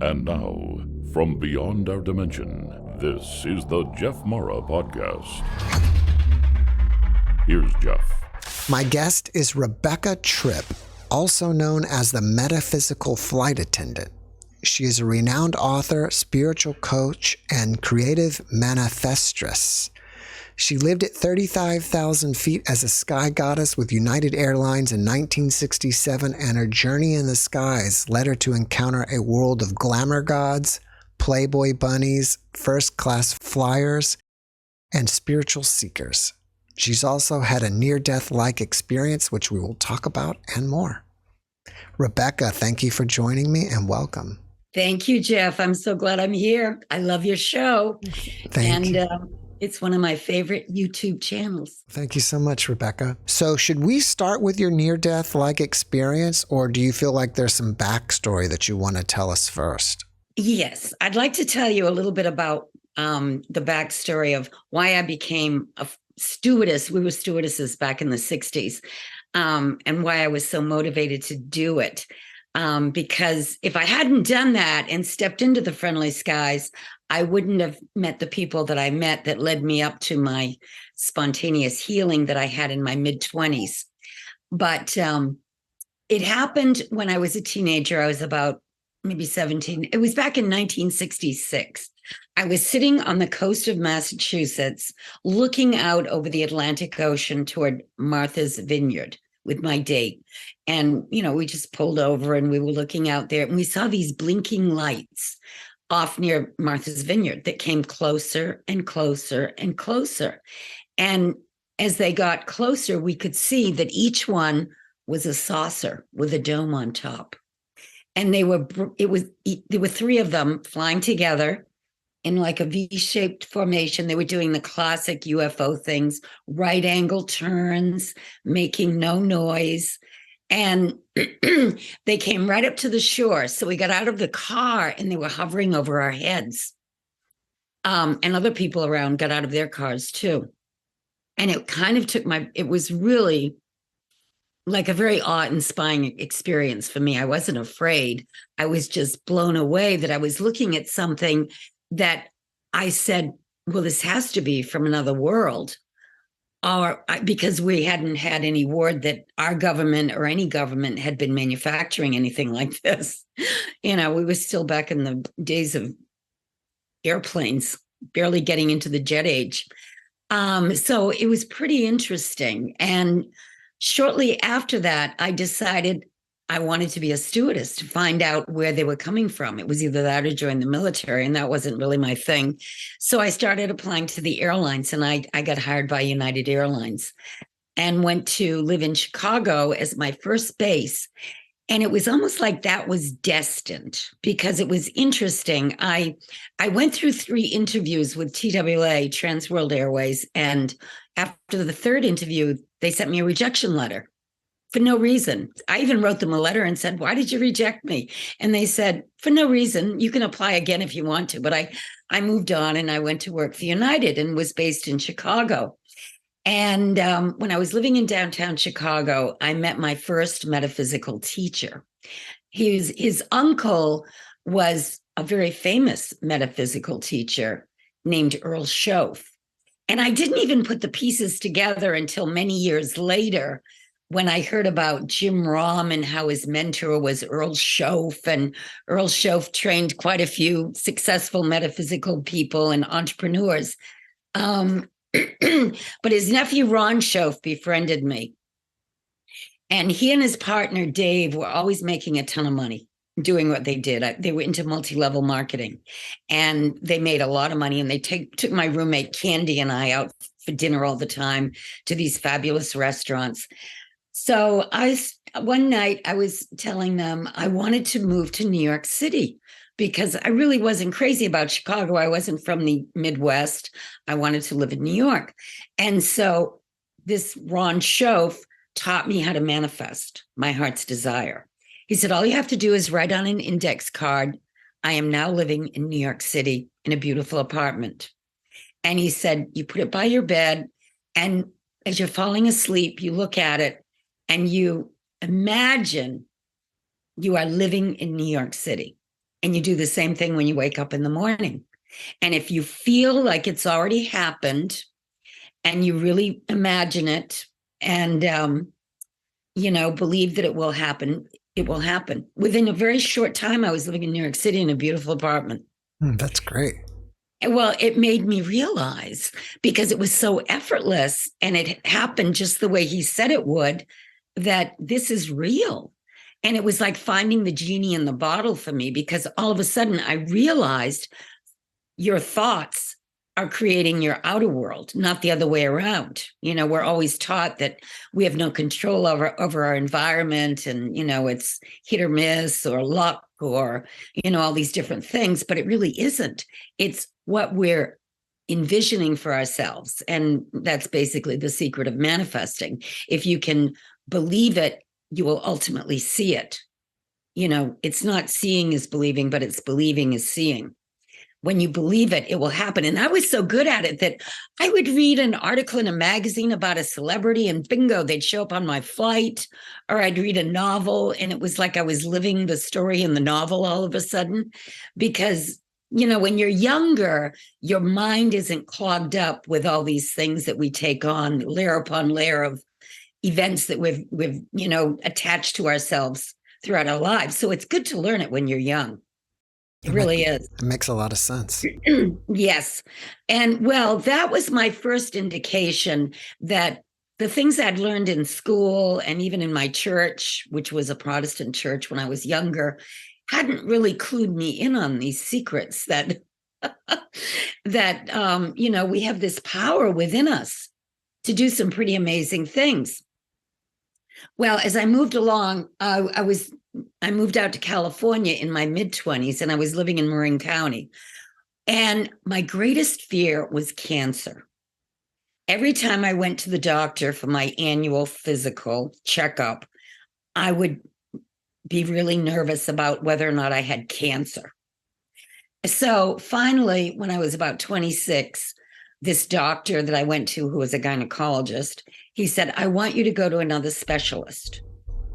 And now, from beyond our dimension, this is the JeffMara podcast. Here's Jeff. My guest is Rebecca Tripp, also known as the Metaphysical Flight Attendant. She is a renowned author, spiritual coach, and creative manifestress. She lived at 35,000 feet as a sky goddess with United Airlines in 1967, and her journey in the skies led her to encounter a world of glamour gods, Playboy bunnies, first-class flyers, and spiritual seekers. She's also had a near-death-like experience, which we will talk about, and more. Rebecca, thank you for joining me, and welcome. Thank you, Jeff. I'm so glad I'm here. I love your show. Thank you. It's one of my favorite YouTube channels. Thank you so much, Rebecca. So should we start with your near-death-like experience, or do you feel like there's some backstory that you want to tell us first? Yes, I'd like to tell you a little bit about the backstory of why I became a stewardess. We were stewardesses back in the 60s, and why I was so motivated to do it. Because if I hadn't done that and stepped into the friendly skies, I wouldn't have met the people that I met that led me up to my spontaneous healing that I had in my mid-20s. But it happened when I was a teenager. I was about maybe 17. It was back in 1966. I was sitting on the coast of Massachusetts, looking out over the Atlantic Ocean toward Martha's Vineyard with my date. And, we just pulled over and we were looking out there and we saw these blinking lights off near Martha's Vineyard that came closer and closer and closer. And as they got closer, we could see that each one was a saucer with a dome on top. And there were three of them flying together in like a V-shaped formation. They were doing the classic UFO things, right angle turns, making no noise. And they came right up to the shore. So we got out of the car and they were hovering over our heads. And other people around got out of their cars too. And it kind of it was really like a very awe-inspiring experience for me. I wasn't afraid. I was just blown away that I was looking at something that I said, well, this has to be from another world. Because we hadn't had any word that our government or any government had been manufacturing anything like this. We were still back in the days of airplanes, barely getting into the jet age. So it was pretty interesting. And shortly after that, I decided I wanted to be a stewardess to find out where they were coming from. It was either that or join the military, and that wasn't really my thing. So I started applying to the airlines, and I got hired by United Airlines and went to live in Chicago as my first base. And it was almost like that was destined because it was interesting. I went through 3 interviews with TWA, Trans World Airways, and after the 3rd interview, they sent me a rejection letter. For no reason. I even wrote them a letter and said, why did you reject me? And they said, for no reason. You can apply again if you want to. But I moved on and I went to work for United and was based in Chicago. And when I was living in downtown Chicago, I met my first metaphysical teacher. His uncle was a very famous metaphysical teacher named Earl Shoaff. And I didn't even put the pieces together until many years later, when I heard about Jim Rohn and how his mentor was Earl Shoaff, and Earl Shoaff trained quite a few successful metaphysical people and entrepreneurs. But his nephew, Ron Shoaff, befriended me. And he and his partner, Dave, were always making a ton of money doing what they did. They were into multi-level marketing, and they made a lot of money. And they took my roommate, Candy, and I out for dinner all the time to these fabulous restaurants. So one night I was telling them I wanted to move to New York City because I really wasn't crazy about Chicago. I wasn't from the Midwest. I wanted to live in New York. And so this Ron Shoaff taught me how to manifest my heart's desire. He said, all you have to do is write on an index card, I am now living in New York City in a beautiful apartment. And he said, you put it by your bed, and as you're falling asleep, you look at it and you imagine you are living in New York City. And you do the same thing when you wake up in the morning. And if you feel like it's already happened and you really imagine it and, believe that it will happen, it will happen. Within a very short time, I was living in New York City in a beautiful apartment. That's great. Well, it made me realize, because it was so effortless and it happened just the way he said it would, that this is real. And it was like finding the genie in the bottle for me, because all of a sudden I realized your thoughts are creating your outer world, not the other way around. We're always taught that we have no control over our environment, and, it's hit or miss or luck or, all these different things, but it really isn't. It's what we're envisioning for ourselves. And that's basically the secret of manifesting. If you can believe it, you will ultimately see it. It's not seeing is believing, but it's believing is seeing. When you believe it, it will happen. And I was so good at it that I would read an article in a magazine about a celebrity and bingo, they'd show up on my flight, or I'd read a novel. And it was like I was living the story in the novel all of a sudden, because, when you're younger, your mind isn't clogged up with all these things that we take on layer upon layer of events that we've attached to ourselves throughout our lives. So it's good to learn it when you're young. It really is. It makes a lot of sense. Yes. And well, that was my first indication that the things I'd learned in school and even in my church, which was a Protestant church when I was younger, hadn't really clued me in on these secrets that, we have this power within us to do some pretty amazing things. Well, as I moved along, I moved out to California in my mid-20s, and I was living in Marin County. And my greatest fear was cancer. Every time I went to the doctor for my annual physical checkup, I would be really nervous about whether or not I had cancer. So finally, when I was about 26, this doctor that I went to, who was a gynecologist, he said, I want you to go to another specialist.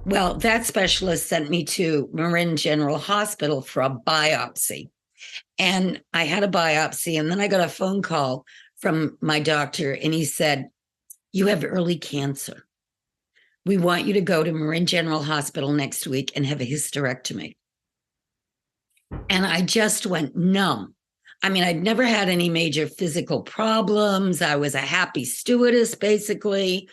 Well, that specialist sent me to Marin General Hospital for a biopsy. And I had a biopsy, and then I got a phone call from my doctor, and he said, you have early cancer. We want you to go to Marin General Hospital next week and have a hysterectomy. And I just went numb. I mean, I'd never had any major physical problems. I was a happy stewardess, basically.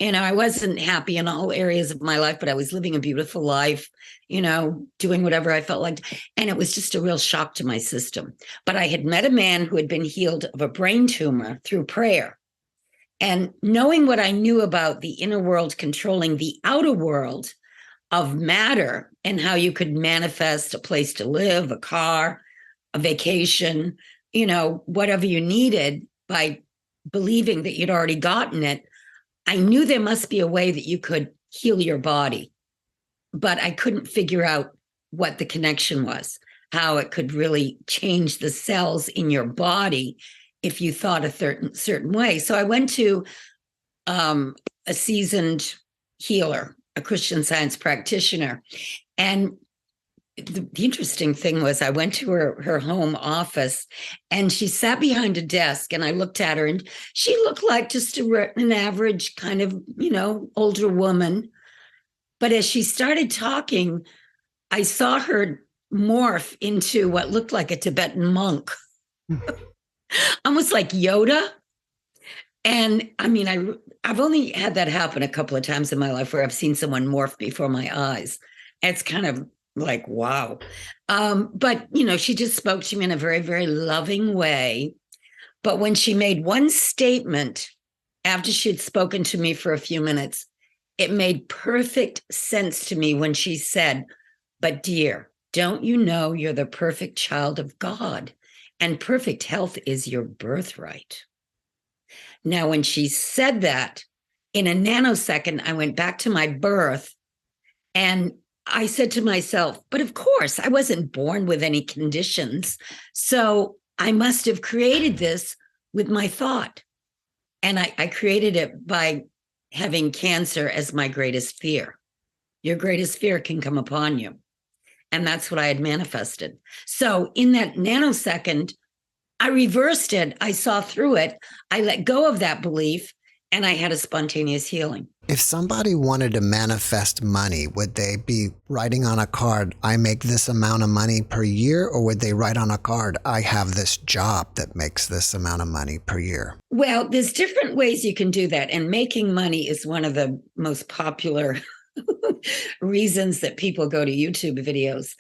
I wasn't happy in all areas of my life, but I was living a beautiful life, doing whatever I felt like. And it was just a real shock to my system. But I had met a man who had been healed of a brain tumor through prayer. And knowing what I knew about the inner world controlling the outer world of matter, and how you could manifest a place to live, a car, a vacation, whatever you needed, by believing that you'd already gotten it, I knew there must be a way that you could heal your body, but I couldn't figure out what the connection was, how it could really change the cells in your body if you thought a certain way. So I went to a seasoned healer, a Christian Science practitioner. And the interesting thing was, I went to her home office, and she sat behind a desk, and I looked at her, and she looked like just an average kind of, older woman. But as she started talking, I saw her morph into what looked like a Tibetan monk, almost like Yoda. And I mean, I've only had that happen a couple of times in my life, where I've seen someone morph before my eyes. It's kind of like, wow. But, she just spoke to me in a very, very loving way. But when she made one statement after she had spoken to me for a few minutes, it made perfect sense to me when she said, but dear, don't you know you're the perfect child of God, and perfect health is your birthright? Now, when she said that, in a nanosecond, I went back to my birth, and I said to myself, but of course, I wasn't born with any conditions. So I must have created this with my thought. And I created it by having cancer as my greatest fear. Your greatest fear can come upon you. And that's what I had manifested. So in that nanosecond, I reversed it. I saw through it. I let go of that belief and I had a spontaneous healing. If somebody wanted to manifest money, would they be writing on a card, I make this amount of money per year? Or would they write on a card, I have this job that makes this amount of money per year? Well, there's different ways you can do that. And making money is one of the most popular reasons that people go to YouTube videos.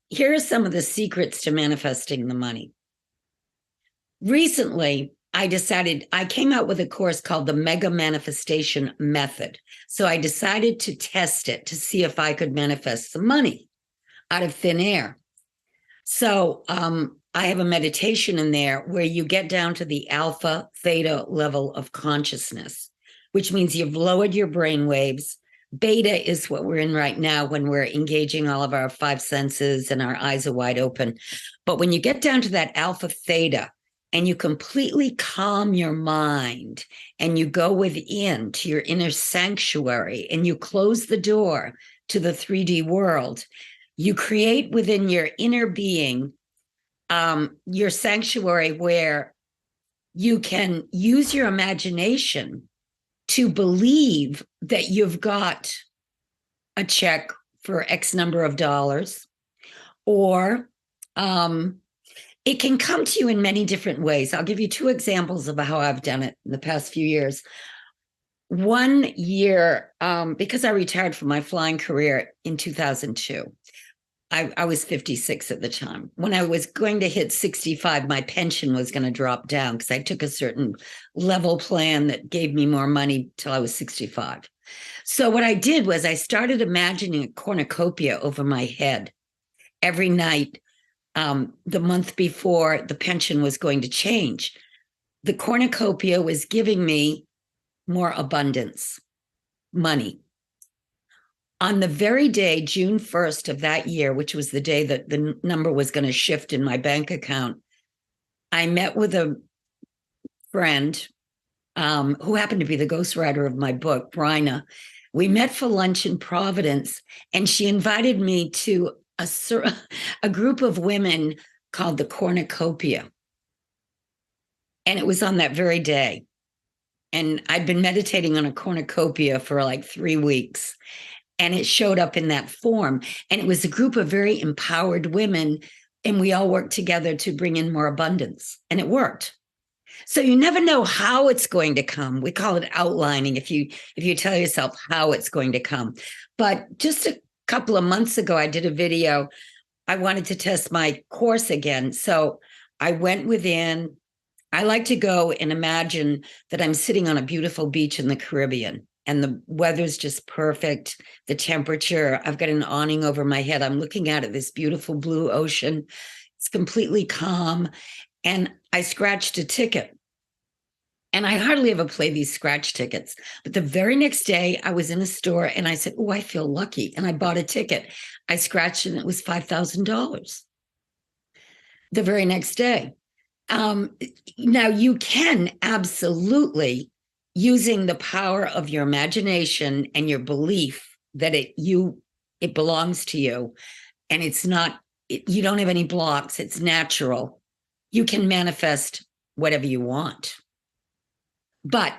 Here are some of the secrets to manifesting the money. Recently, I came out with a course called the Mega Manifestation Method. So I decided to test it to see if I could manifest some money out of thin air. So I have a meditation in there where you get down to the alpha theta level of consciousness, which means you've lowered your brain waves. Beta is what we're in right now when we're engaging all of our five senses and our eyes are wide open. But when you get down to that alpha theta and you completely calm your mind and you go within to your inner sanctuary and you close the door to the 3D world, you create within your inner being your sanctuary where you can use your imagination to believe that you've got a check for X number of dollars, or it can come to you in many different ways. I'll give you two examples of how I've done it in the past few years. One year, because I retired from my flying career in 2002, I was 56 at the time. When I was going to hit 65, my pension was going to drop down because I took a certain level plan that gave me more money till I was 65. So what I did was I started imagining a cornucopia over my head every night the month before the pension was going to change. The cornucopia was giving me more abundance, money. On the very day, June 1st of that year, which was the day that the number was going to shift in my bank account, I met with a friend who happened to be the ghostwriter of my book, Bryna. We met for lunch in Providence, and she invited me to a group of women called the Cornucopia. And it was on that very day. And I'd been meditating on a cornucopia for like 3 weeks. And it showed up in that form. And it was a group of very empowered women. And we all worked together to bring in more abundance. And it worked. So you never know how it's going to come. We call it outlining if you tell yourself how it's going to come. But just a couple of months ago, I did a video. I wanted to test my course again. So I went within. I like to go and imagine that I'm sitting on a beautiful beach in the Caribbean. And the weather's just perfect. The temperature, I've got an awning over my head. I'm looking out at this beautiful blue ocean. It's completely calm. And I scratched a ticket. And I hardly ever play these scratch tickets. But the very next day, I was in a store and I said, oh, I feel lucky. And I bought a ticket. I scratched it and it was $5,000 the very next day. Now, you can absolutely, using the power of your imagination and your belief that it belongs to you, and it's not, you don't have any blocks, it's natural, you can manifest whatever you want. But,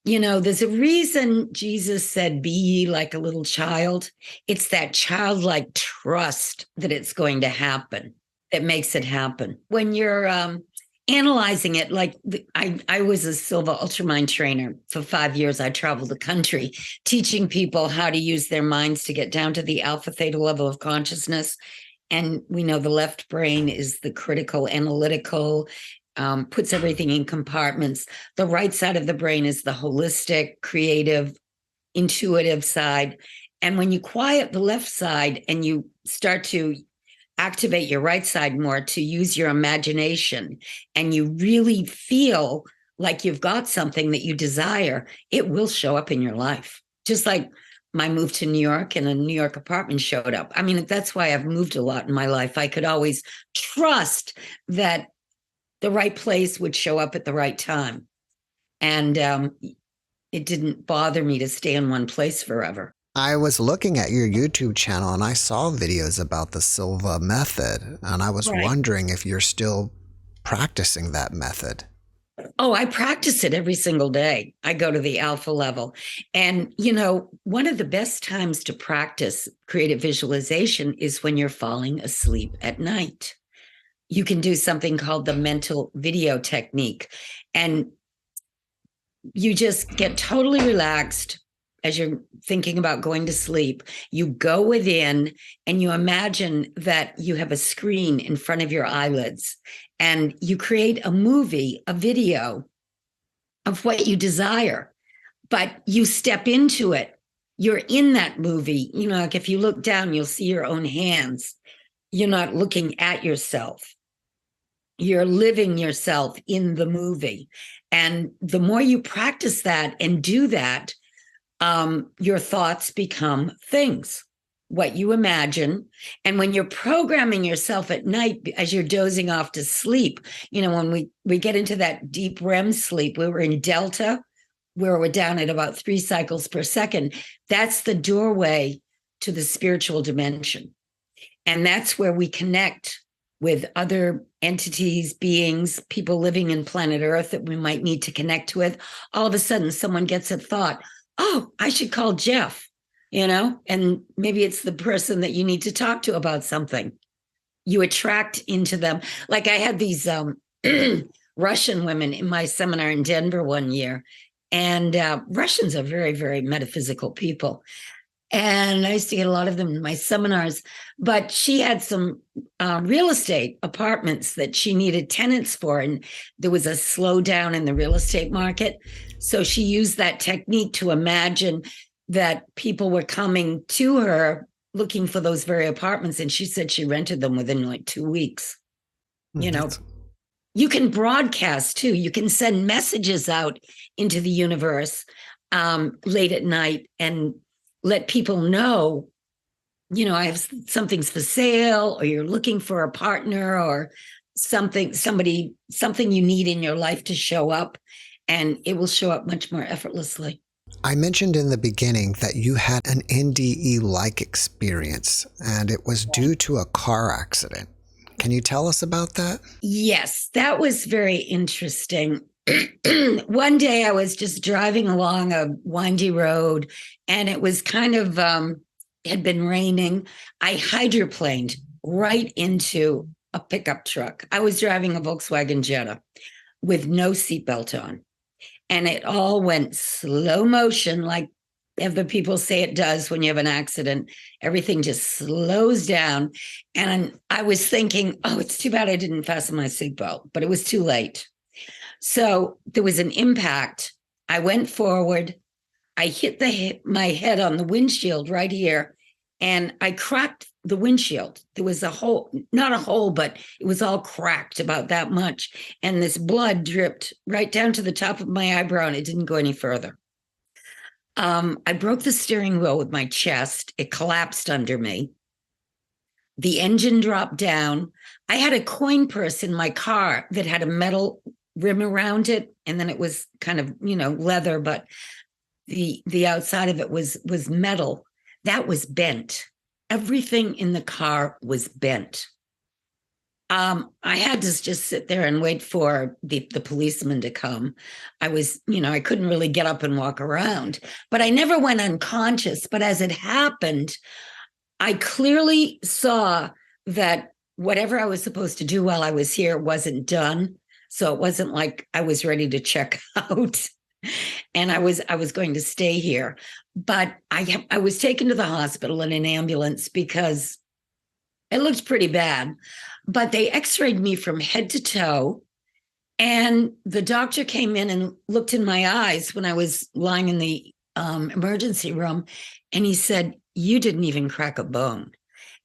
there's a reason Jesus said, be ye like a little child. It's that childlike trust that it's going to happen that makes it happen. When you're analyzing it, like I was a Silva Ultramind trainer for 5 years. I traveled the country teaching people how to use their minds to get down to the alpha theta level of consciousness. And we know the left brain is the critical, analytical, puts everything in compartments. The right side of the brain is the holistic, creative, intuitive side. And when you quiet the left side and you start to activate your right side more to use your imagination, and you really feel like you've got something that you desire, it will show up in your life. Just like my move to New York and a New York apartment showed up. I mean, that's why I've moved a lot in my life. I could always trust that the right place would show up at the right time. And it didn't bother me to stay in one place forever. I was looking at your YouTube channel and I saw videos about the Silva method, and I was Right. wondering if you're still practicing that method. Oh, I practice it every single day. I go to the alpha level. And, one of the best times to practice creative visualization is when you're falling asleep at night. You can do something called the mental video technique. And you just get totally relaxed as you're thinking about going to sleep. You go within and you imagine that you have a screen in front of your eyelids, and you create a movie, a video of what you desire, but you step into it. You're in that movie. Like if you look down, you'll see your own hands. You're not looking at yourself. You're living yourself in the movie. And the more you practice that and do that, your thoughts become things, what you imagine. And when you're programming yourself at night as you're dozing off to sleep, when we get into that deep REM sleep, we were in delta, where we're down at about 3 cycles per second. That's the doorway to the spiritual dimension. And that's where we connect with other entities, beings, people living in planet Earth that we might need to connect with. All of a sudden, someone gets a thought, oh, I should call Jeff, and maybe it's the person that you need to talk to about something. You attract into them. Like I had these Russian women in my seminar in Denver one year, and Russians are very, very metaphysical people. And I used to get a lot of them in my seminars, but she had some real estate apartments that she needed tenants for, and there was a slowdown in the real estate market. So she used that technique to imagine that people were coming to her looking for those very apartments. And she said she rented them within like 2 weeks. You can broadcast too. You can send messages out into the universe late at night and let people know, I have something's for sale, or you're looking for a partner, or something you need in your life to show up, and it will show up much more effortlessly. I mentioned in the beginning that you had an NDE-like experience, and it was due to a car accident. Can you tell us about that? Yes, that was very interesting. One day I was just driving along a windy road, and it was kind of, had been raining. I hydroplaned right into a pickup truck. I was driving a Volkswagen Jetta with no seatbelt on, and it all went slow motion, like other people say it does when you have an accident. Everything just slows down. And I was thinking, oh, it's too bad I didn't fasten my seatbelt, but it was too late. So there was an impact. I went forward. I hit my head on the windshield right here, and I cracked the windshield. There was a hole, not a hole, but it was all cracked about that much. And this blood dripped right down to the top of my eyebrow, and it didn't go any further. I broke the steering wheel with my chest. It collapsed under me. The engine dropped down. I had a coin purse in my car that had a metal rim around it, and then it was kind of leather, but the outside of it was metal. That was bent. Everything in the car was bent. I had to just sit there and wait for the policeman to come. I was, I couldn't really get up and walk around, but I never went unconscious. But as it happened, I clearly saw that whatever I was supposed to do while I was here wasn't done. So it wasn't like I was ready to check out and I was going to stay here. But I was taken to the hospital in an ambulance because it looked pretty bad. But they x-rayed me from head to toe. And the doctor came in and looked in my eyes when I was lying in the emergency room. And he said, "You didn't even crack a bone."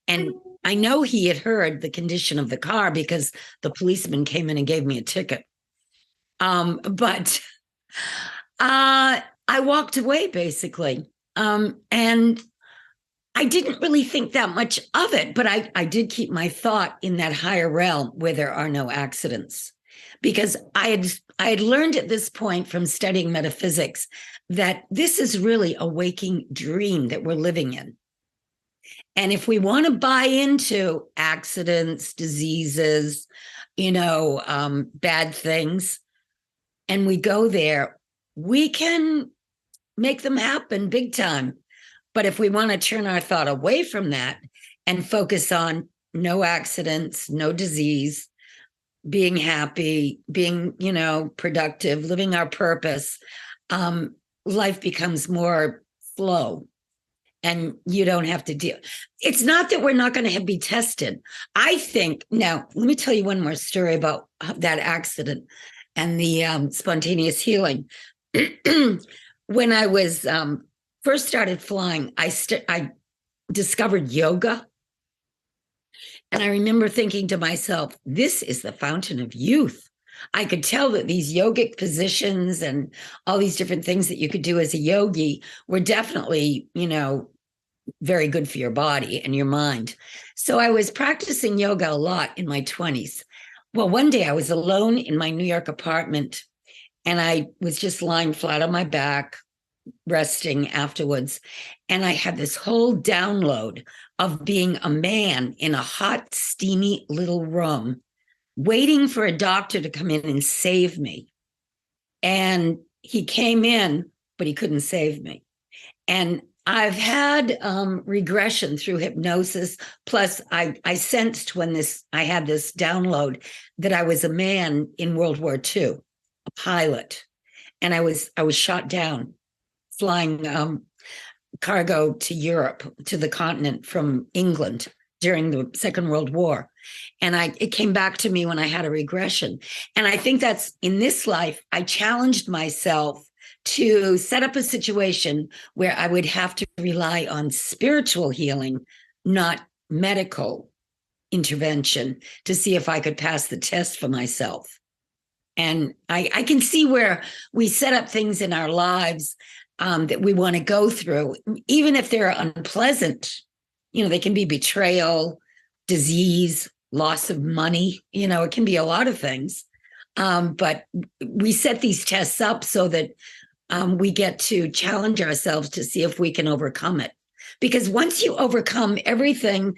And I know he had heard the condition of the car because the policeman came in and gave me a ticket. But I walked away basically. And I didn't really think that much of it, but I did keep my thought in that higher realm where there are no accidents. because I had learned at this point from studying metaphysics that this is really a waking dream that we're living in. And if we want to buy into accidents, diseases, bad things, and we go there, we can make them happen big time. But if we want to turn our thought away from that and focus on no accidents, no disease, being happy, being, productive, living our purpose, life becomes more flow. And you don't have to deal. It's not that we're not going to be tested. I think, now, let me tell you one more story about that accident and the spontaneous healing. When I was first started flying, I discovered yoga. And I remember thinking to myself, this is the fountain of youth. I could tell that these yogic positions and all these different things that you could do as a yogi were definitely, very good for your body and your mind. So I was practicing yoga a lot in my 20s. Well, one day I was alone in my New York apartment and I was just lying flat on my back, resting afterwards. And I had this whole download of being a man in a hot, steamy little room, waiting for a doctor to come in and save me. And he came in, but he couldn't save me. And I've had regression through hypnosis. Plus, I sensed when I had this download that I was a man in World War II, a pilot, and I was shot down flying cargo to Europe, to the continent from England during the Second World War. And it came back to me when I had a regression. And I think that's in this life, I challenged myself to set up a situation where I would have to rely on spiritual healing, not medical intervention, to see if I could pass the test for myself. And I can see where we set up things in our lives that we want to go through, even if they're unpleasant. They can be betrayal, disease, loss of money. It can be a lot of things. But we set these tests up so that we get to challenge ourselves to see if we can overcome it. Because once you overcome everything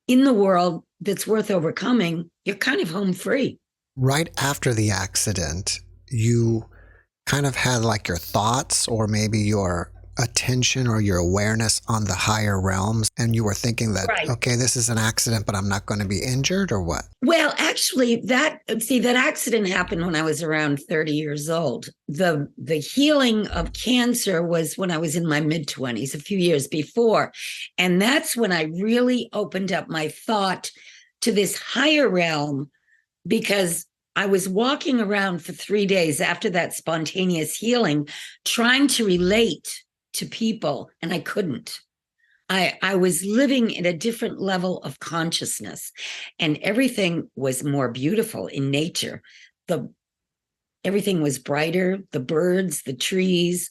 in the world that's worth overcoming, you're kind of home free. Right after the accident, you kind of had like your thoughts or maybe your attention or your awareness on the higher realms, and you were thinking that, right, okay, this is an accident, but I'm not going to be injured, or what? Well, actually, that accident happened when I was around 30 years old. The healing of cancer was when I was in my mid-20s, a few years before. And that's when I really opened up my thought to this higher realm, because I was walking around for 3 days after that spontaneous healing, trying to relate to people, and I couldn't. I was living in a different level of consciousness, and everything was more beautiful in nature. Everything was brighter, the birds, the trees.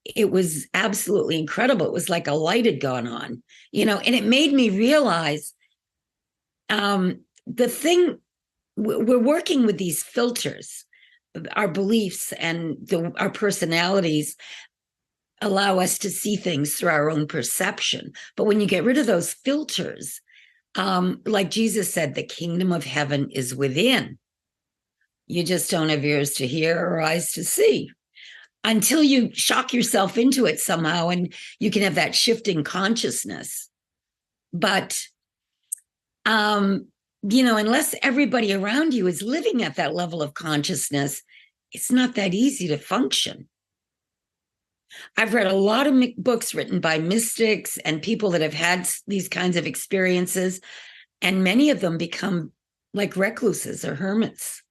It was absolutely incredible. It was like a light had gone on, and it made me realize the thing, we're working with these filters, our beliefs and our personalities allow us to see things through our own perception. But when you get rid of those filters, like Jesus said, the kingdom of heaven is within. You just don't have ears to hear or eyes to see until you shock yourself into it somehow, and you can have that shifting consciousness. But, unless everybody around you is living at that level of consciousness, it's not that easy to function. I've read a lot of books written by mystics and people that have had these kinds of experiences, and many of them become like recluses or hermits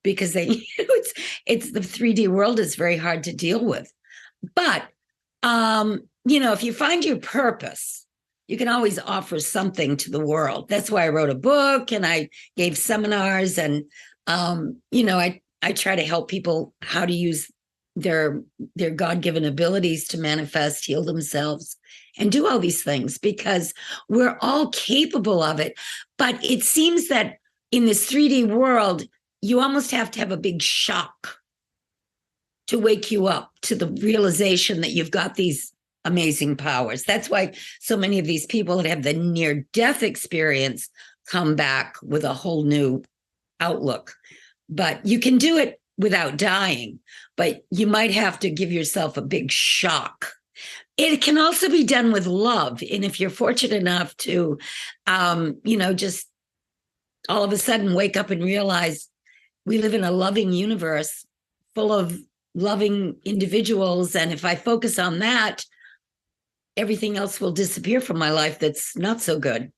because it's the 3D world is very hard to deal with. But, if you find your purpose, you can always offer something to the world. That's why I wrote a book and I gave seminars, and, I try to help people how to use their God-given abilities to manifest, heal themselves, and do all these things, because we're all capable of it. But it seems that in this 3D world, you almost have to have a big shock to wake you up to the realization that you've got these amazing powers. That's why so many of these people that have the near-death experience come back with a whole new outlook. But you can do it without dying, but you might have to give yourself a big shock. It can also be done with love. And if you're fortunate enough to, just all of a sudden wake up and realize we live in a loving universe full of loving individuals. And if I focus on that, everything else will disappear from my life that's not so good.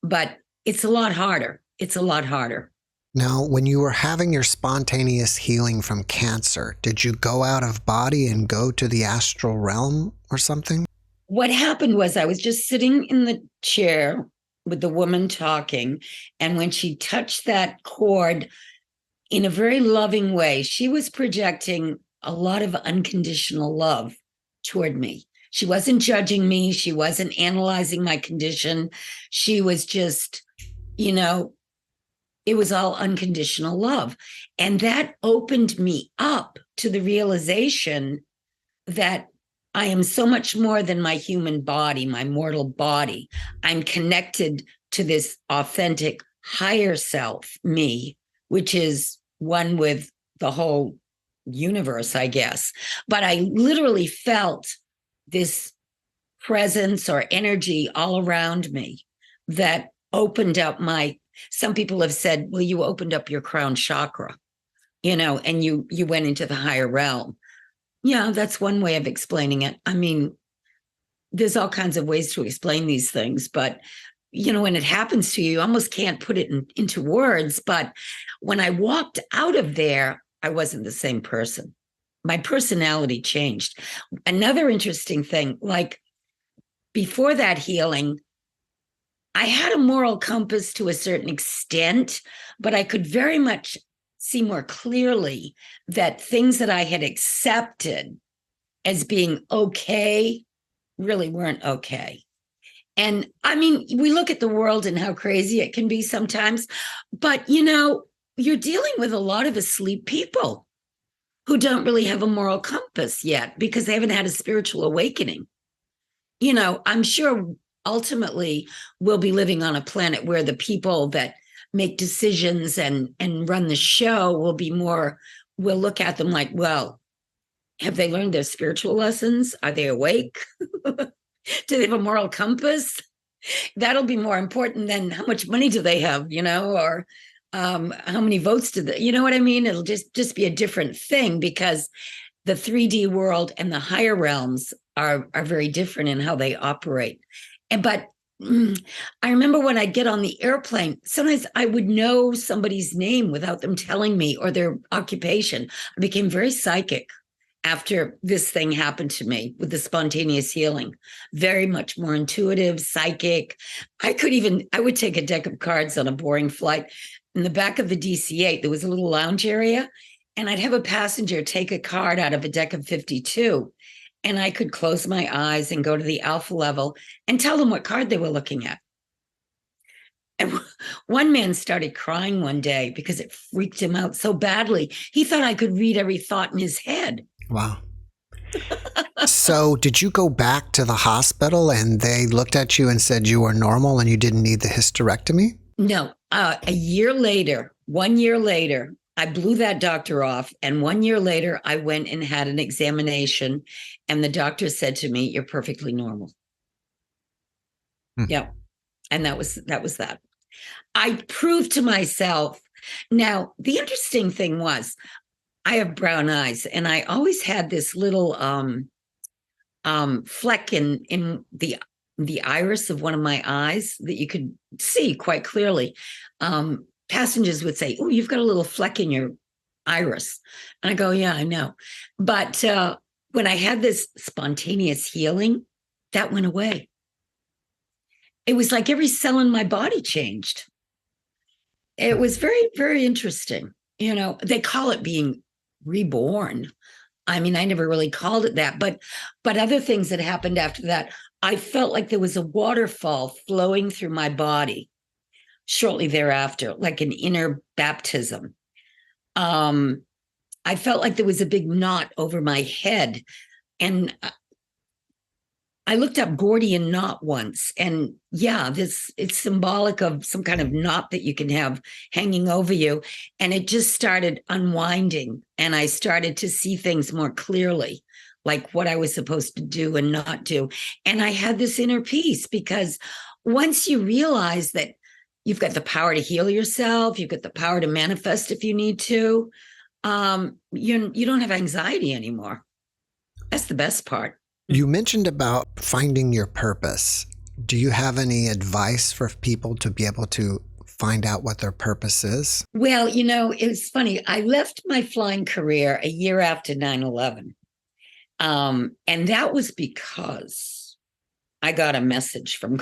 But it's a lot harder. It's a lot harder. Now, when you were having your spontaneous healing from cancer, did you go out of body and go to the astral realm or something? What happened was I was just sitting in the chair with the woman talking. And when she touched that cord in a very loving way, she was projecting a lot of unconditional love toward me. She wasn't judging me. She wasn't analyzing my condition. She was just, it was all unconditional love. And that opened me up to the realization that I am so much more than my human body, my mortal body. I'm connected to this authentic higher self, me, which is one with the whole universe, I guess. But I literally felt this presence or energy all around me that opened up some people have said, well, you opened up your crown chakra, and you went into the higher realm. Yeah, that's one way of explaining it. I mean, there's all kinds of ways to explain these things, but when it happens to you, you almost can't put it into words. But when I walked out of there, I wasn't the same person. My personality changed. Another interesting thing, like before that healing, I had a moral compass to a certain extent, but I could very much see more clearly that things that I had accepted as being okay really weren't okay. And I mean, we look at the world and how crazy it can be sometimes, but you're dealing with a lot of asleep people who don't really have a moral compass yet because they haven't had a spiritual awakening. I'm sure ultimately we'll be living on a planet where the people that make decisions and run the show we'll look at them like, well, have they learned their spiritual lessons? Are they awake? Do they have a moral compass? That'll be more important than how much money do they have, or how many votes do they, you know what I mean? It'll just be a different thing because the 3D world and the higher realms are very different in how they operate. But I remember when I'd get on the airplane, sometimes I would know somebody's name without them telling me or their occupation. I became very psychic after this thing happened to me with the spontaneous healing. Very much more intuitive, psychic. I would take a deck of cards on a boring flight. In the back of the DC-8, there was a little lounge area, and I'd have a passenger take a card out of a deck of 52. And I could close my eyes and go to the alpha level and tell them what card they were looking at. And one man started crying one day because it freaked him out so badly. He thought I could read every thought in his head. Wow. So did you go back to the hospital and they looked at you and said you were normal and you didn't need the hysterectomy? No. 1 year later, I blew that doctor off. And 1 year later, I went and had an examination. And the doctor said to me, you're perfectly normal. Yeah. And that was that. I proved to myself. Now, the interesting thing was I have brown eyes, and I always had this little fleck in the iris of one of my eyes that you could see quite clearly. Passengers would say, oh, you've got a little fleck in your iris. And I go, yeah, I know. But when I had this spontaneous healing, that went away. It was like every cell in my body changed. It was very, very interesting. They call it being reborn. I mean, I never really called it that, but other things that happened after that, I felt like there was a waterfall flowing through my body shortly thereafter, like an inner baptism. I felt like there was a big knot over my head. And I looked up Gordian knot once, and yeah, it's symbolic of some kind of knot that you can have hanging over you. And it just started unwinding, and I started to see things more clearly, like what I was supposed to do and not do. And I had this inner peace, because once you realize that you've got the power to heal yourself, you've got the power to manifest if you need to, you don't have anxiety anymore. That's the best part. You mentioned about finding your purpose. Do you have any advice for people to be able to find out what their purpose is? Well, it's funny. I left my flying career a year after 9/11. And that was because I got a message from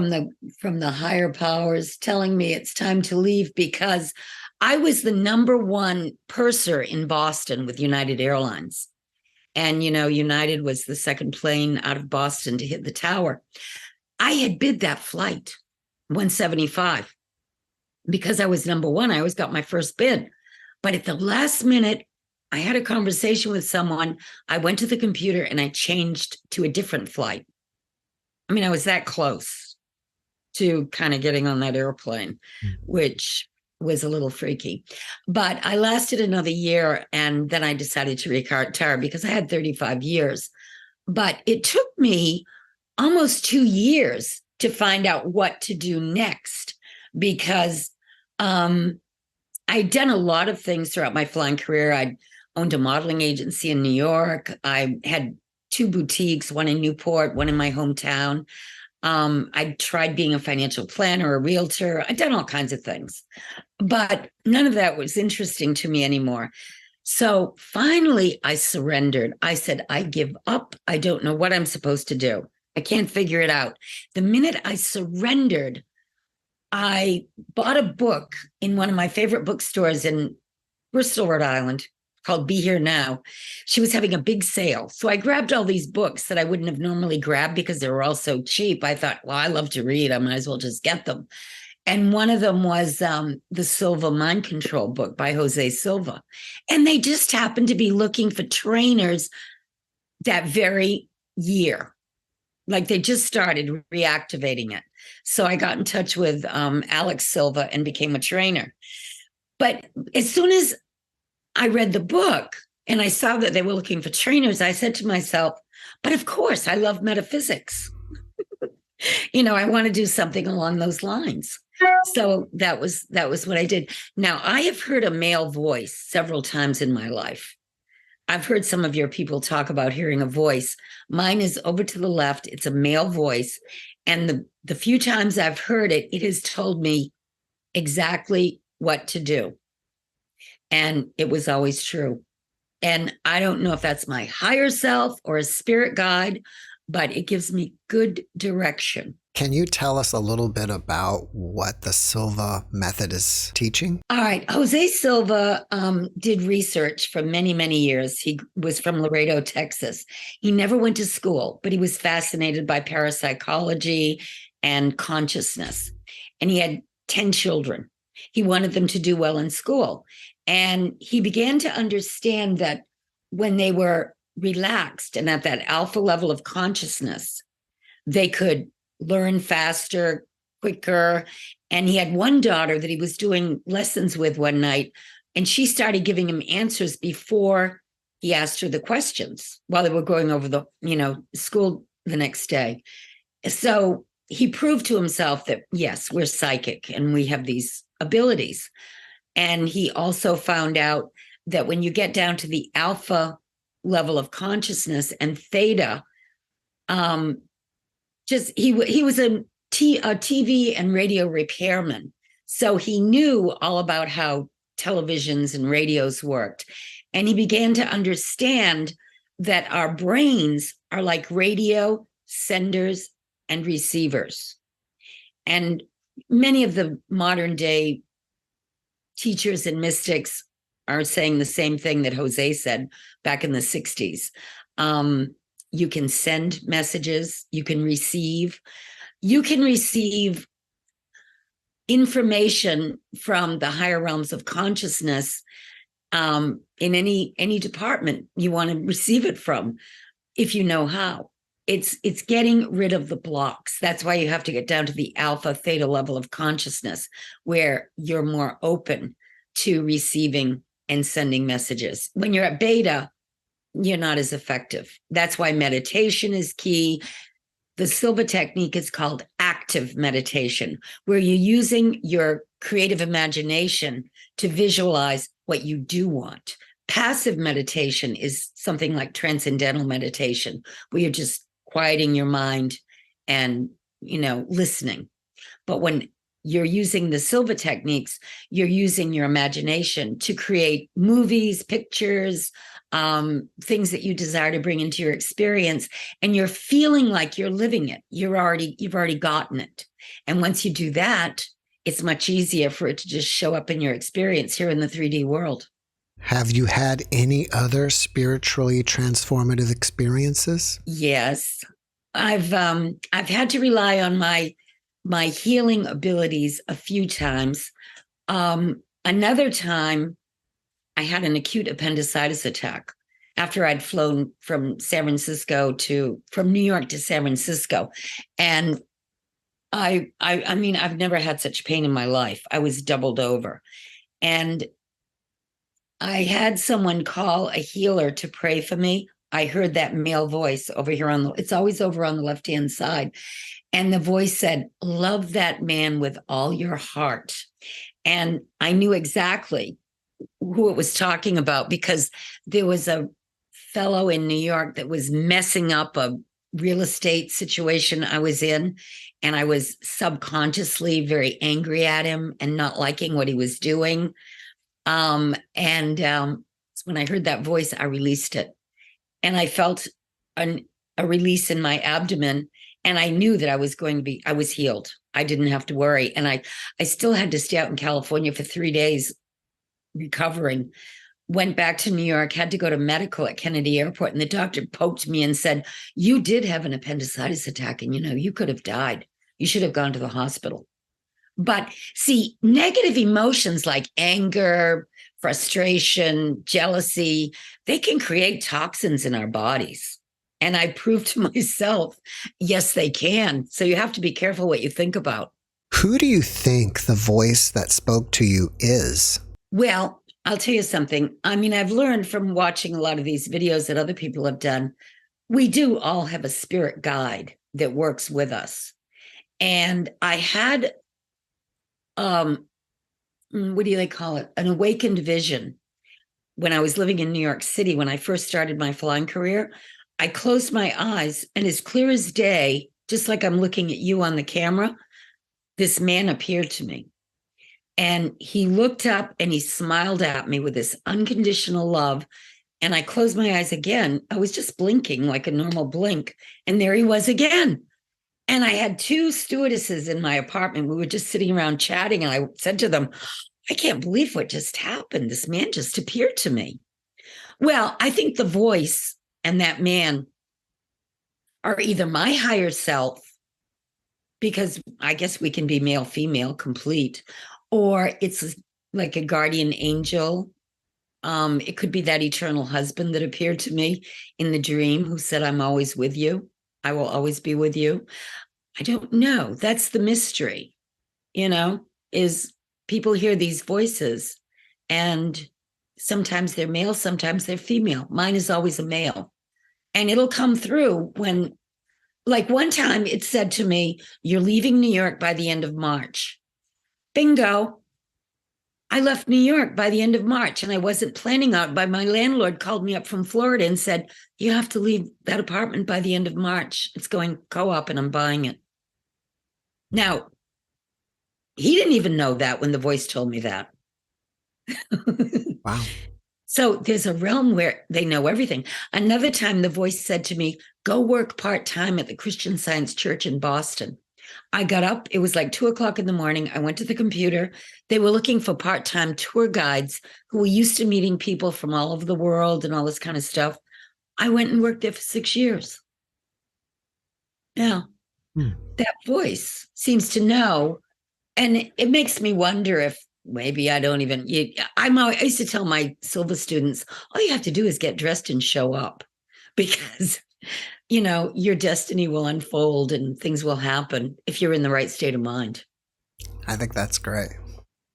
the higher powers telling me it's time to leave, because I was the number one purser in Boston with United Airlines. And, United was the second plane out of Boston to hit the tower. I had bid that flight, 175, because I was number one. I always got my first bid. But at the last minute, I had a conversation with someone. I went to the computer and I changed to a different flight. I mean, I was that close to kind of getting on that airplane, which was a little freaky. But I lasted another year, and then I decided to retire because I had 35 years. But it took me almost 2 years to find out what to do next, because I'd done a lot of things throughout my flying career. I'd owned a modeling agency in New York. I had 2 boutiques, one in Newport, one in my hometown. I tried being a financial planner, a realtor. I'd done all kinds of things, but none of that was interesting to me anymore. So finally, I surrendered. I said, I give up. I don't know what I'm supposed to do. I can't figure it out. The minute I surrendered, I bought a book in one of my favorite bookstores in Bristol, Rhode Island, called Be Here Now. She was having a big sale. So I grabbed all these books that I wouldn't have normally grabbed because they were all so cheap. I thought, well, I love to read. I might as well just get them. And one of them was the Silva Mind Control book by Jose Silva. And they just happened to be looking for trainers that very year. Like they just started reactivating it. So I got in touch with Alex Silva and became a trainer. But as soon as I read the book and I saw that they were looking for trainers, I said to myself, but of course, I love metaphysics. I want to do something along those lines. So that was what I did. Now, I have heard a male voice several times in my life. I've heard some of your people talk about hearing a voice. Mine is over to the left. It's a male voice. And the few times I've heard it, it has told me exactly what to do. And it was always true. And I don't know if that's my higher self or a spirit guide, but it gives me good direction. Can you tell us a little bit about what the Silva method is teaching? All right. Jose Silva did research for many, many years. He was from Laredo, Texas. He never went to school, but he was fascinated by parapsychology and consciousness. And he had 10 children. He wanted them to do well in school. And he began to understand that when they were relaxed and at that alpha level of consciousness, they could learn faster, quicker. And he had one daughter that he was doing lessons with one night, and she started giving him answers before he asked her the questions while they were going over the, school the next day. So he proved to himself that, yes, we're psychic and we have these abilities. And he also found out that when you get down to the alpha level of consciousness and theta, he was a TV and radio repairman. So he knew all about how televisions and radios worked. And he began to understand that our brains are like radio senders and receivers. And many of the modern day teachers and mystics are saying the same thing that Jose said back in the 60s. You can send messages, you can receive information from the higher realms of consciousness in any department you want to receive it from, if you know how. It's getting rid of the blocks. That's why you have to get down to the alpha theta level of consciousness, where you're more open to receiving and sending messages. When you're at beta, you're not as effective. That's why meditation is key. The Silva technique is called active meditation, where you're using your creative imagination to visualize what you do want. Passive meditation is something like transcendental meditation, where you're just quieting your mind and, listening. But when you're using the Silva techniques, you're using your imagination to create movies, pictures, things that you desire to bring into your experience, and you're feeling like you're living it. You've already gotten it. And once you do that, it's much easier for it to just show up in your experience here in the 3D world. Have you had any other spiritually transformative experiences? Yes. I've had to rely on my healing abilities a few times. Another time, I had an acute appendicitis attack after I'd flown from New York to San Francisco. And I mean, I've never had such pain in my life. I was doubled over. And I had someone call a healer to pray for me. I heard that male voice over here it's always over on the left-hand side. And the voice said, love that man with all your heart. And I knew exactly who it was talking about, because there was a fellow in New York that was messing up a real estate situation I was in. And I was subconsciously very angry at him and not liking what he was doing. When I heard that voice, I released it, and I felt a release in my abdomen, and I knew that I was healed. I didn't have to worry. And I still had to stay out in California for 3 days recovering. Went back to New York, had to go to medical at Kennedy Airport, and the doctor poked me and said, you did have an appendicitis attack, and you could have died. You should have gone to the hospital. But see, negative emotions like anger, frustration, jealousy, they can create toxins in our bodies. And I proved to myself, yes, they can. So you have to be careful what you think about. Who do you think the voice that spoke to you is? Well, I'll tell you something. I mean, I've learned from watching a lot of these videos that other people have done. We do all have a spirit guide that works with us. And I had what do they call it? An awakened vision. When I was living in New York City, when I first started my flying career, I closed my eyes, and as clear as day, just like I'm looking at you on the camera, this man appeared to me. And he looked up and he smiled at me with this unconditional love. And I closed my eyes again. I was just blinking like a normal blink. And there he was again. And I had 2 stewardesses in my apartment. We were just sitting around chatting. And I said to them, I can't believe what just happened. This man just appeared to me. Well, I think the voice and that man are either my higher self, because I guess we can be male, female, complete, or it's like a guardian angel. It could be that eternal husband that appeared to me in the dream who said, I'm always with you. I will always be with you. I don't know. That's the mystery, is people hear these voices, and sometimes they're male, sometimes they're female. Mine is always a male. And it'll come through when, like one time it said to me, you're leaving New York by the end of March. Bingo. I left New York by the end of March, and I wasn't planning out, but my landlord called me up from Florida and said, you have to leave that apartment by the end of March. It's going co-op and I'm buying it. Now, he didn't even know that when the voice told me that. Wow. So there's a realm where they know everything. Another time the voice said to me, go work part-time at the Christian Science Church in Boston. I got up, it was like 2:00 in the morning. I went to the computer. They were looking for part-time tour guides who were used to meeting people from all over the world and all this kind of stuff. I went and worked there for 6 years. Yeah. That voice seems to know And it makes me wonder if maybe I don't even, I used to tell my Silva students, all you have to do is get dressed and show up because, your destiny will unfold and things will happen if you're in the right state of mind. I think that's great.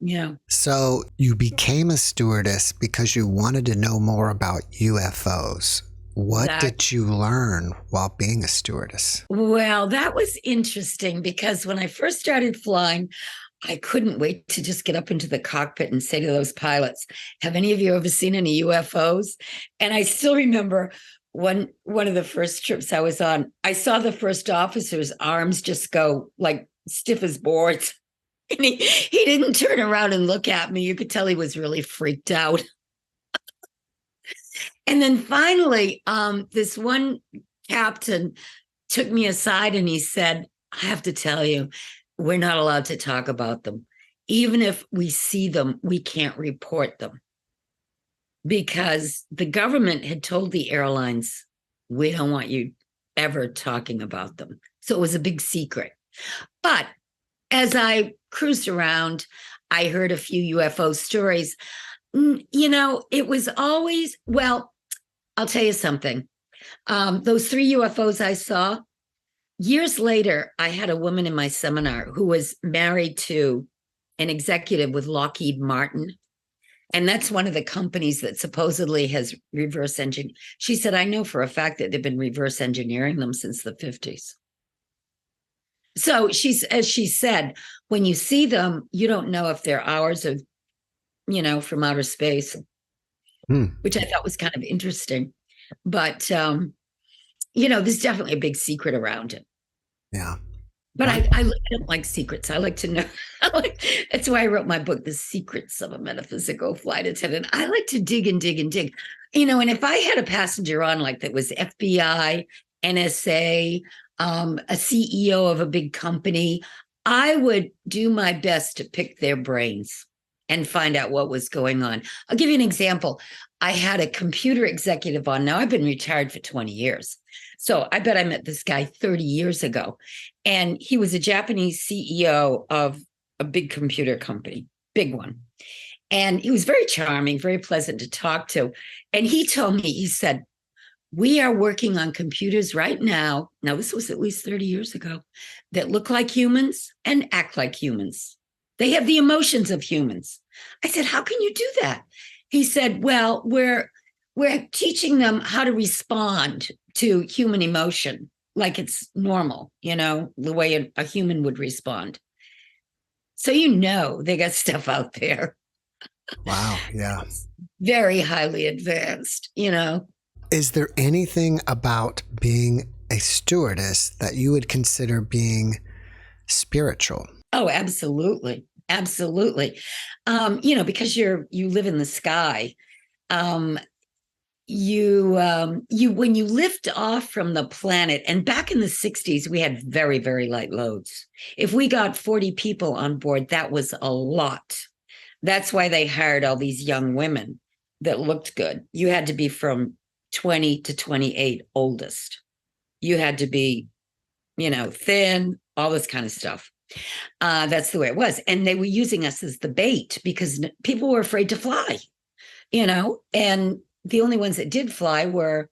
Yeah. So you became a stewardess because you wanted to know more about UFOs. What did you learn while being a stewardess? Well, that was interesting because when I first started flying, I couldn't wait to just get up into the cockpit and say to those pilots, have any of you ever seen any UFOs? And I still remember one of the first trips I was on, I saw the first officer's arms just go like stiff as boards. And he didn't turn around and look at me. You could tell he was really freaked out. And then finally, this one captain took me aside and he said, I have to tell you, we're not allowed to talk about them. Even if we see them, we can't report them. Because the government had told the airlines, we don't want you ever talking about them. So it was a big secret. But as I cruised around, I heard a few UFO stories. It was always, well, I'll tell you something. Those 3 UFOs I saw, years later, I had a woman in my seminar who was married to an executive with Lockheed Martin. And that's one of the companies that supposedly has reverse engineered. She said, I know for a fact that they've been reverse engineering them since the 50s. So as she said, when you see them, you don't know if they're ours or, from outer space, which I thought was kind of interesting. But, there's definitely a big secret around it. Yeah. But I don't like secrets. I like to know. That's why I wrote my book, The Secrets of a Metaphysical Flight Attendant. I like to dig and dig and dig. And if I had a passenger on like that was FBI, NSA, a CEO of a big company, I would do my best to pick their brains and find out what was going on. I'll give you an example. I had a computer executive on. Now, I've been retired for 20 years. So I bet I met this guy 30 years ago. And he was a Japanese CEO of a big computer company, big one. And he was very charming, very pleasant to talk to. And he told me, he said, we are working on computers right now. Now, this was at least 30 years ago, that look like humans and act like humans. They have the emotions of humans. I said, how can you do that? He said, well, we're teaching them how to respond to human emotion like it's normal, the way a human would respond. So, they got stuff out there. Wow. Yeah. Very highly advanced, Is there anything about being a stewardess that you would consider being spiritual? Oh, absolutely. Absolutely. Because you live in the sky, when you lift off from the planet, and back in the 60s, we had very, very light loads. If we got 40 people on board, that was a lot. That's why they hired all these young women that looked good. You had to be from 20 to 28 oldest. You had to be, thin, all this kind of stuff. That's the way it was. And they were using us as the bait because people were afraid to fly, and the only ones that did fly were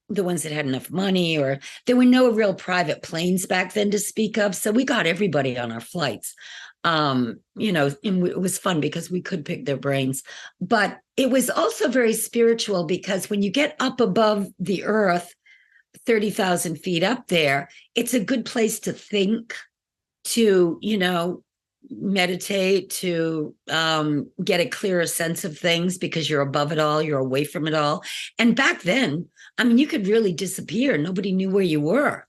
the ones that had enough money, or there were no real private planes back then to speak of. So we got everybody on our flights. And it was fun because we could pick their brains. But it was also very spiritual because when you get up above the earth, 30,000 feet up there, it's a good place to think, to, meditate, to get a clearer sense of things because you're above it all, you're away from it all. And back then, you could really disappear. Nobody knew where you were.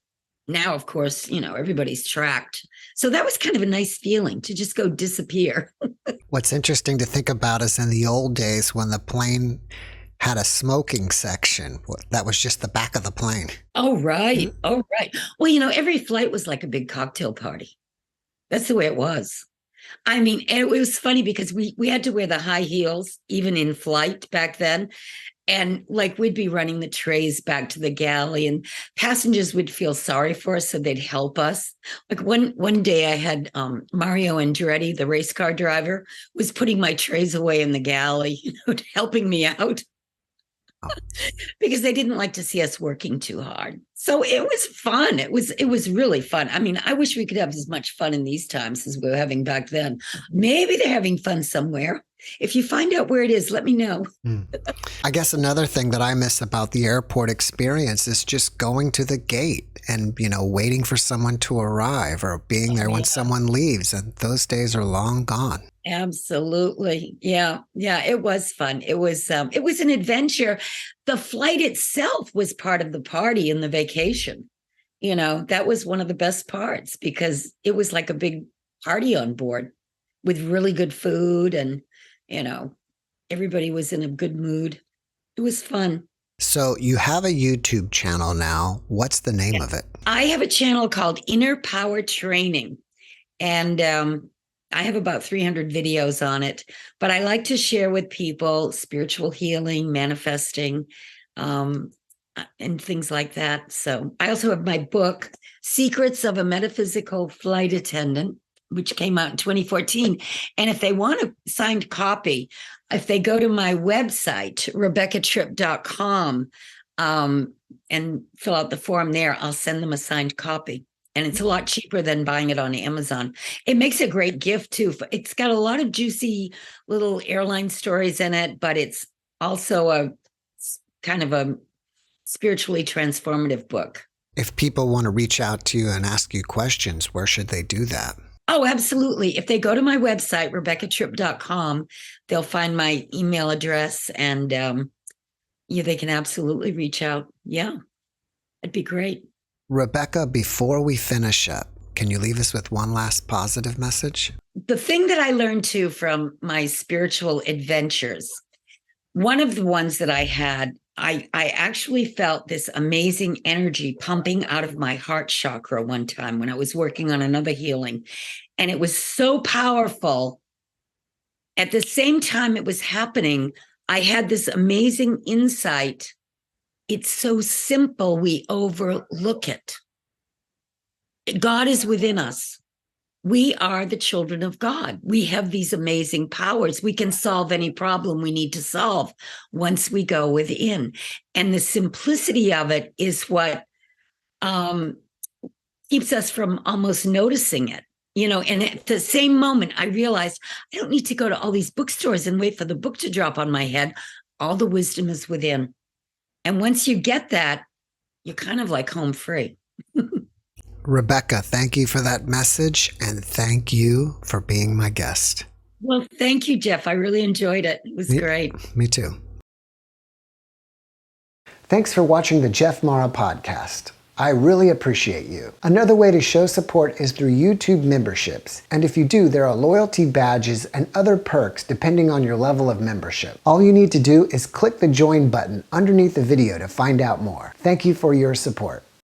Now, of course, everybody's tracked. So that was kind of a nice feeling to just go disappear. What's interesting to think about is in the old days when the plane had a smoking section, that was just the back of the plane. Oh, right. Mm-hmm. Oh, right. Well, every flight was like a big cocktail party. That's the way it was. It was funny because we had to wear the high heels, even in flight back then. And like we'd be running the trays back to the galley, and passengers would feel sorry for us, so they'd help us. Like one day I had Mario Andretti, the race car driver, was putting my trays away in the galley, helping me out because they didn't like to see us working too hard. So it was fun. It was really fun. I mean, I wish we could have as much fun in these times as we were having back then. Maybe they're having fun somewhere. If you find out where it is, let me know. I guess another thing that I miss about the airport experience is just going to the gate and, waiting for someone to arrive or being there when someone leaves. And those days are long gone. Absolutely. Yeah. Yeah. It was fun. It was an adventure. The flight itself was part of the party and the vacation. That was one of the best parts because it was like a big party on board with really good food and, everybody was in a good mood. It was fun. So you have a YouTube channel now. What's the name of it? I have a channel called Inner Power Training, and I have about 300 videos on it, but I like to share with people spiritual healing, manifesting, and things like that. So I also have my book, Secrets of a Metaphysical Flight Attendant, which came out in 2014. And if they want a signed copy, if they go to my website, RebeccaTripp.com, and fill out the form there, I'll send them a signed copy. And it's a lot cheaper than buying it on Amazon. It makes a great gift too. It's got a lot of juicy little airline stories in it, but it's also a kind of a spiritually transformative book. If people want to reach out to you and ask you questions, where should they do that? Oh, absolutely. If they go to my website, RebeccaTripp.com, they'll find my email address and they can absolutely reach out. Yeah, it'd be great. Rebecca, before we finish up, can you leave us with one last positive message? The thing that I learned too from my spiritual adventures, one of the ones that I had, I actually felt this amazing energy pumping out of my heart chakra one time when I was working on another healing. And it was so powerful. At the same time it was happening, I had this amazing insight. It's so simple, we overlook it. God is within us. We are the children of God. We have these amazing powers. We can solve any problem we need to solve once we go within. And the simplicity of it is what keeps us from almost noticing it. And at the same moment, I realized I don't need to go to all these bookstores and wait for the book to drop on my head. All the wisdom is within. And once you get that, you're kind of like home free. Rebecca, thank you for that message, and thank you for being my guest. Well, thank you, Jeff. I really enjoyed it. It was great. Me too. Thanks for watching the JeffMara podcast. I really appreciate you. Another way to show support is through YouTube memberships. And if you do, there are loyalty badges and other perks depending on your level of membership. All you need to do is click the join button underneath the video to find out more. Thank you for your support.